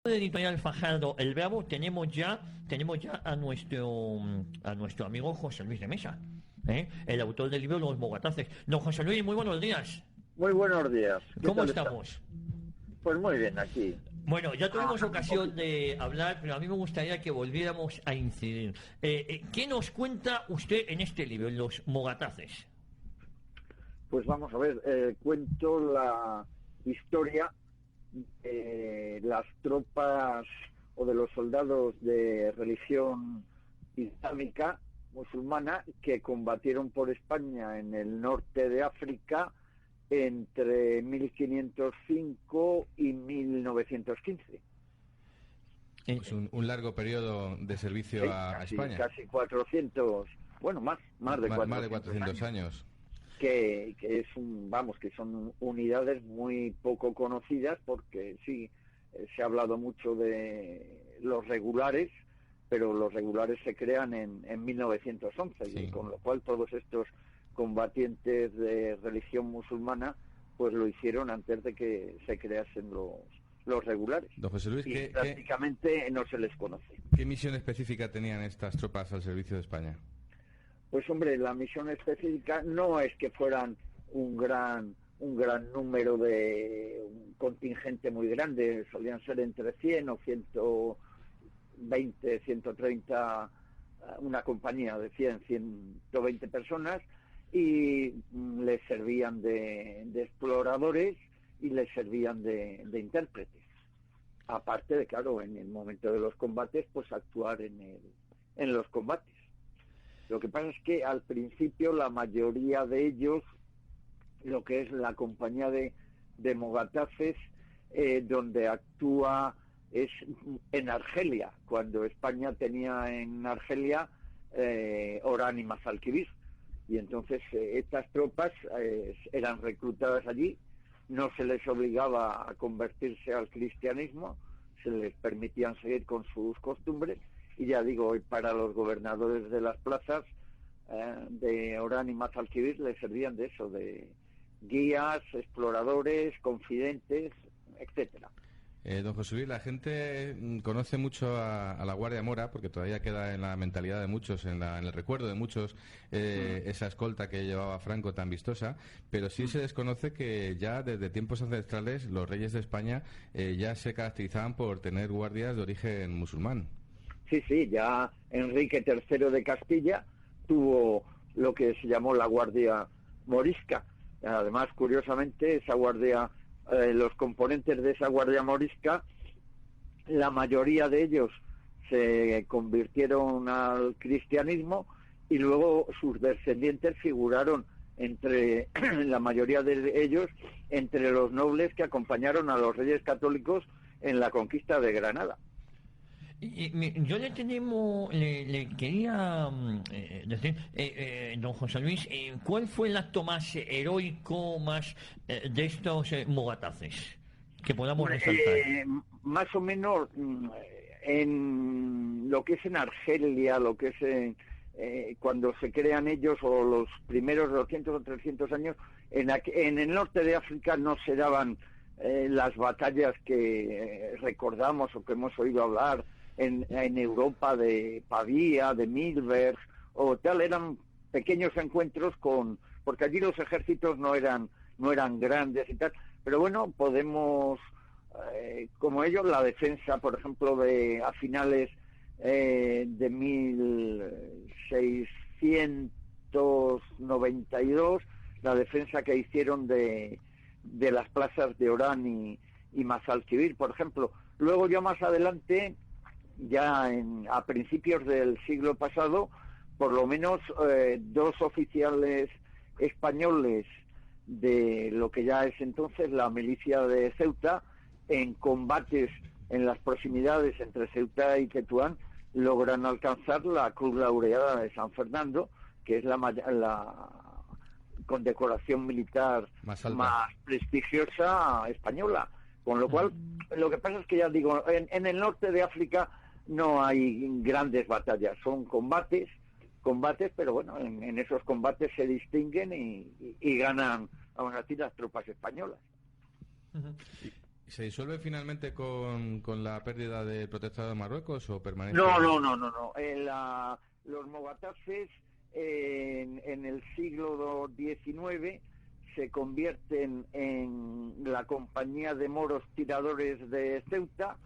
De Editorial Fajardo El Bravo tenemos ya a nuestro amigo José Luis de Mesa, el autor del libro Los Mogataces. Don José Luis, muy buenos días. Muy buenos días. ¿Qué ¿Cómo tal está? estamos? Pues muy bien, aquí. Bueno, ya tuvimos Trabajando un ocasión poquito. de hablar, pero a mí me gustaría que volviéramos a incidir. ¿Qué nos cuenta usted en este libro, en Los Mogataces? Pues vamos a ver, cuento la historia de las tropas o de los soldados de religión islámica musulmana que combatieron por España en el norte de África entre 1505 y 1915. Eh, Pues un largo periodo de servicio Sí, a casi, España. casi 400, bueno, más de Más de 400 400 años. años. Que es vamos, que son unidades muy poco conocidas porque sí, se ha hablado mucho de los regulares, pero los regulares se crean en 1911, y Sí. con lo cual todos estos combatientes de religión musulmana pues lo hicieron antes de que se creasen los regulares, Don José Luis, y ¿qué prácticamente no se les conoce. misión específica tenían estas tropas al servicio de España? Pues hombre, la misión específica no es que fueran un gran número de un contingente muy grande, solían ser entre 100 o 120, 130, una compañía de 100, 120 personas, y les servían de exploradores y les servían de intérpretes. Aparte de, claro, en el momento de los combates, pues actuar en los combates. Lo que pasa es que al principio la mayoría de ellos, lo que es la compañía de Mogataces, donde actúa es en Argelia, cuando España tenía en Argelia Orán y Mazalquivir. Y entonces estas tropas eran reclutadas allí, no se les obligaba a convertirse al cristianismo, se les permitían seguir con sus costumbres, y ya digo, hoy para los gobernadores de las plazas de Orán y Mazalquivir les servían de eso, de guías, exploradores, confidentes, etcétera. Don José Luis, la gente conoce mucho a la Guardia Mora, porque todavía queda en la mentalidad de muchos, en el recuerdo de muchos, esa escolta que llevaba Franco tan vistosa, pero sí se desconoce que ya desde tiempos ancestrales los reyes de España ya se caracterizaban por tener guardias de origen musulmán. Sí, sí, ya Enrique III de Castilla tuvo lo que se llamó la Guardia Morisca. Además, curiosamente, esa guardia, los componentes de esa Guardia Morisca, la mayoría de ellos se convirtieron al cristianismo, y luego sus descendientes figuraron entre la mayoría de ellos entre los nobles que acompañaron a los reyes católicos en la conquista de Granada. Yo le quería decir, don José Luis, ¿cuál fue el acto más heroico, más de estos mogataces que podamos Hombre, resaltar? más o menos en lo que es en Argelia, lo que es cuando se crean ellos, o los primeros 200 o 300 años, en el norte de África no se daban las batallas que recordamos o que hemos oído hablar en Europa, de Pavía, de Milberg o tal. Eran pequeños encuentros porque allí los ejércitos no eran grandes y tal, pero bueno, podemos, como ellos, la defensa, por ejemplo, a finales de 1692, la defensa que hicieron de las plazas de Orán y Mazalquivir, por ejemplo. Luego, ya más adelante, ya a principios del siglo pasado, por lo menos dos oficiales españoles de lo que ya es entonces la milicia de Ceuta, en combates en las proximidades entre Ceuta y Tetuán, logran alcanzar la Cruz Laureada de San Fernando, que es la condecoración militar Más alta. más prestigiosa española. Con lo cual, lo que pasa es que, ya digo, en el norte de África no hay grandes batallas, son combates, pero bueno, en esos combates se distinguen y ganan, aún así, las tropas españolas. ¿Se disuelve finalmente con la pérdida del protectorado de Marruecos o permanece? No. Los mogataces en el siglo XIX se convierten en la Compañía de Moros Tiradores de Ceuta,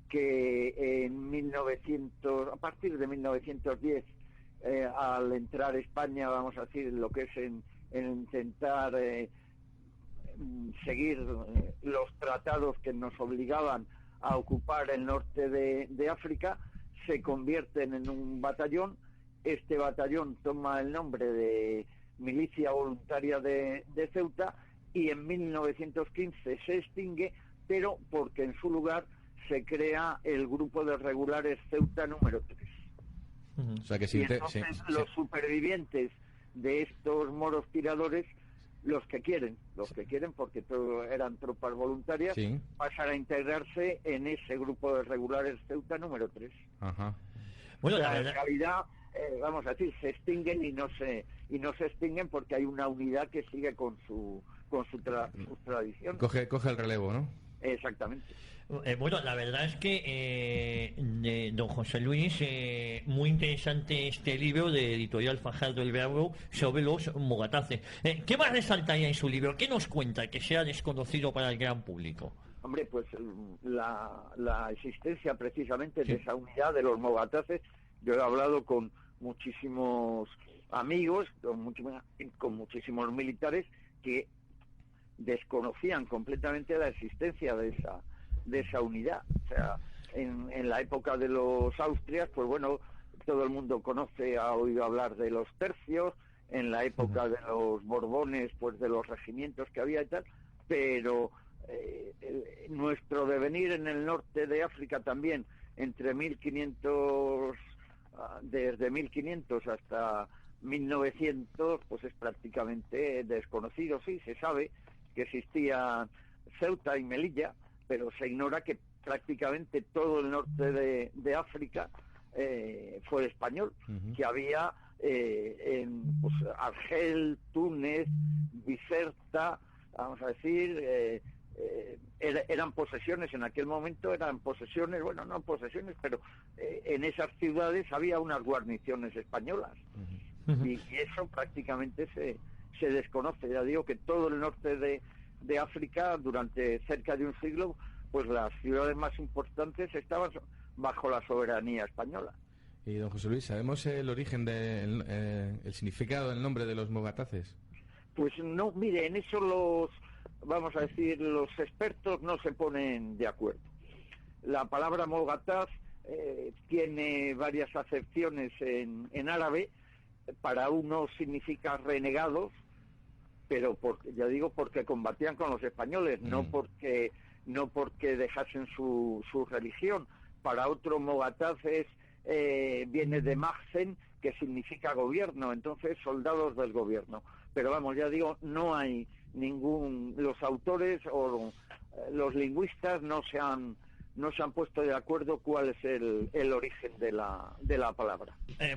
que a partir de 1910, al entrar España, vamos a decir, lo que es en intentar seguir los tratados que nos obligaban a ocupar el norte de África, se convierten en un batallón. Este batallón toma el nombre de Milicia Voluntaria de Ceuta, y en 1915 se extingue, pero porque en su lugar se crea el Grupo de Regulares Ceuta número 3. O sea que y entonces los supervivientes de estos moros tiradores, los que quieren, porque todos eran tropas voluntarias, pasan a integrarse en ese Grupo de Regulares Ceuta número 3. Ajá. Bueno, o sea, en realidad, vamos a decir, se extinguen y no se extinguen porque hay una unidad que sigue con su tradición. Coge el relevo, ¿no? Exactamente. Bueno, la verdad es que, don José Luis, muy interesante este libro de Editorial Fajardo el Bravo sobre los mogataces. ¿Qué más resaltaría en su libro? ¿Qué nos cuenta que sea desconocido para el gran público? Hombre, pues la existencia precisamente de esa unidad de los mogataces. Yo he hablado con muchísimos amigos, con muchísimos militares que desconocían completamente la existencia de esa unidad. O sea, en la época de los Austrias, pues bueno, todo el mundo ha oído hablar de los tercios. En la época de los Borbones, pues de los regimientos que había y tal, pero nuestro devenir en el norte de África también, desde 1500 hasta 1900, pues es prácticamente desconocido. Sí, se sabe que existían Ceuta y Melilla, pero se ignora que prácticamente todo el norte de África fue español, que había en Argel, Túnez, Bizerta, vamos a decir, eran posesiones, en aquel momento eran posesiones, bueno, no posesiones, pero en esas ciudades había unas guarniciones españolas, y eso prácticamente se desconoce. Ya digo que todo el norte de África, durante cerca de un siglo, pues las ciudades más importantes estaban bajo la soberanía española. Y don José Luis, ¿sabemos el origen el significado del nombre de los mogataces? Pues no, mire, en eso vamos a decir, los expertos no se ponen de acuerdo. La palabra mogataz tiene varias acepciones en árabe. Para unos significa renegados, pero porque combatían con los españoles, no porque dejasen su religión. Para otro, mogataz viene de magzen, que significa gobierno, entonces soldados del gobierno. Pero vamos, ya digo, no hay los autores o los lingüistas no se han puesto de acuerdo cuál es el origen de la palabra.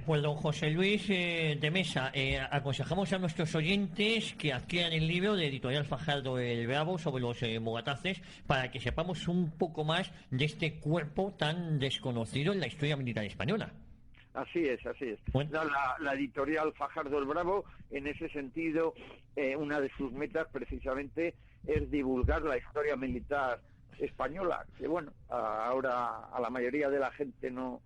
Pues don José Luis de Mesa, aconsejamos a nuestros oyentes que adquieran el libro de Editorial Fajardo el Bravo sobre los mogataces, para que sepamos un poco más de este cuerpo tan desconocido en la historia militar española. Así es. Bueno. La editorial Fajardo el Bravo, en ese sentido, una de sus metas precisamente es divulgar la historia militar española, que bueno, ahora a la mayoría de la gente no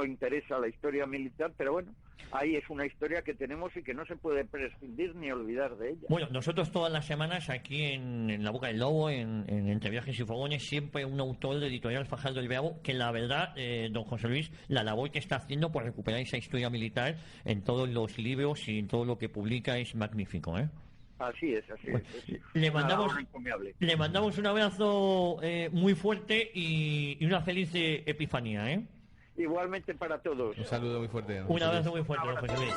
interesa la historia militar, pero bueno, ahí es una historia que tenemos y que no se puede prescindir ni olvidar de ella. Bueno, nosotros todas las semanas aquí en La Boca del Lobo, en Entre Viajes y Fogones, siempre un autor de Editorial Fajardo el Bravo, que la verdad, don José Luis, la labor que está haciendo por recuperar esa historia militar en todos los libros y en todo lo que publica es magnífico, ¿eh? Así es. Le mandamos un abrazo muy fuerte y una feliz Epifanía, ¿eh? Igualmente para todos. Un saludo muy fuerte. Un abrazo muy fuerte, don José Luis.